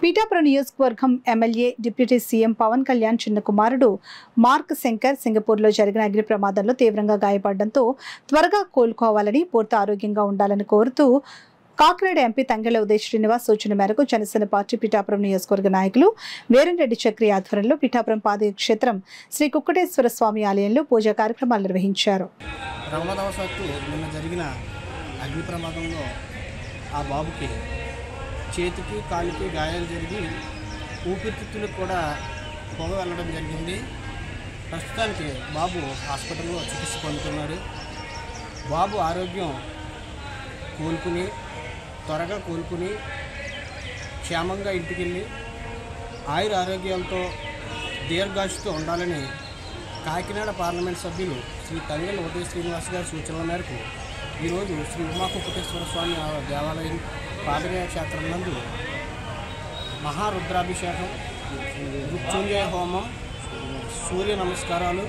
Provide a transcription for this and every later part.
పీఠాపురం నియోజకవర్గం MLA deputy CM Pawan Kalyan చిన్న కుమారుడు మార్క్ శంకర్ సింగపూర్లో జరిగిన అగ్ని ప్రమాదంలో తీవ్రంగా గాయపడడంతో త్వరగా కోలుకోవాలని పూర్తి ఆరోగ్యంగా ఉండాలని కోరుతూ కాకినాడ ఎంపీ తంగెళ్ల ఉదయ్ శ్రీనివాస్ సూచన మేరకు జనసేన పార్టీ పీఠాపురం నియోజకవర్గ నాయకులు వేరంరెడ్డి చక్రి ఆధ్వర్యంలో పీఠాపురం పాదక్షేత్రం శ్రీ కుక్కటేశ్వర స్వామి ఆలయంలో పూజా కార్యక్రమాలు నిర్వహించారు. నిన్న జరిగిన అగ్ని ప్రమాదంలో ఆ బాబుకి చేతికి కాలుకి గాయాలు జరిగి ఊపిరితిత్తులకు కూడా పొగ వెళ్ళడం జరిగింది. ప్రస్తుతానికి బాబు హాస్పిటల్లో చికిత్స పొందుతున్నాడు. బాబు ఆరోగ్యం త్వరగా కోలుకుని క్షేమంగా ఇంటికి వెళ్ళి ఆయుర ఆరోగ్యాలతో దీర్ఘాయుష్తో ఉండాలని కాకినాడ పార్లమెంట్ సభ్యులు శ్రీ తంగెళ్ల ఉదయ్ శ్రీనివాస్ గారి సూచనల మేరకు ఈరోజు శ్రీ ఉమాకుక్కటేశ్వర స్వామి దేవాలయం పాదయాత్ర నందు మహారుద్రాభిషేకం, మృత్యుంజయ హోమం, సూర్య నమస్కారాలు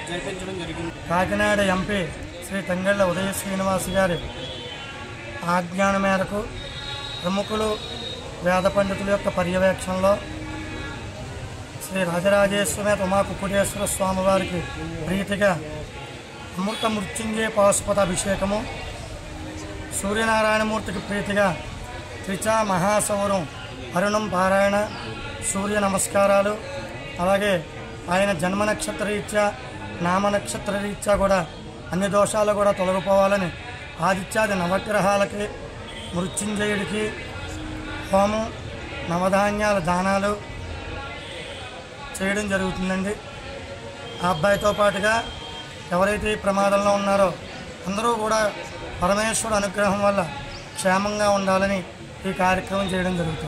జరిపించడం జరిగింది. కాకినాడ ఎంపీ శ్రీ తంగెళ్ల ఉదయ్ శ్రీనివాస్ గారి ఆజ్ఞాన మేరకు ప్రముఖులు వేద పండితుల యొక్క పర్యవేక్షణలో శ్రీ రాజరాజేశ్వర ఉమాకుక్కటేశ్వర స్వామి వారికి ప్రీతిగా అమృత మృత్యుంజయ పాశుపత అభిషేకము, సూర్యనారాయణమూర్తికి ప్రీతిగా త్రిచా మహాసౌరం అరుణం పారాయణ, సూర్య నమస్కారాలు, అలాగే ఆయన జన్మ నక్షత్ర రీత్యా నామ నక్షత్ర రీత్యా కూడా అన్ని దోషాలు కూడా తొలగిపోవాలని ఆదిత్యాది నవగ్రహాలకి మృత్యుంజయుడికి హోమం, నవధాన్యాల దానాలు చేయడం జరుగుతుందండి. ఆ అబ్బాయితో పాటుగా ఎవరైతే ఈ ప్రమాదంలో ఉన్నారో అందరూ కూడా పరమేశ్వరుడు అనుగ్రహం వల్ల క్షేమంగా ఉండాలని ఈ కార్యక్రమం చేయడం జరుగుతుంది.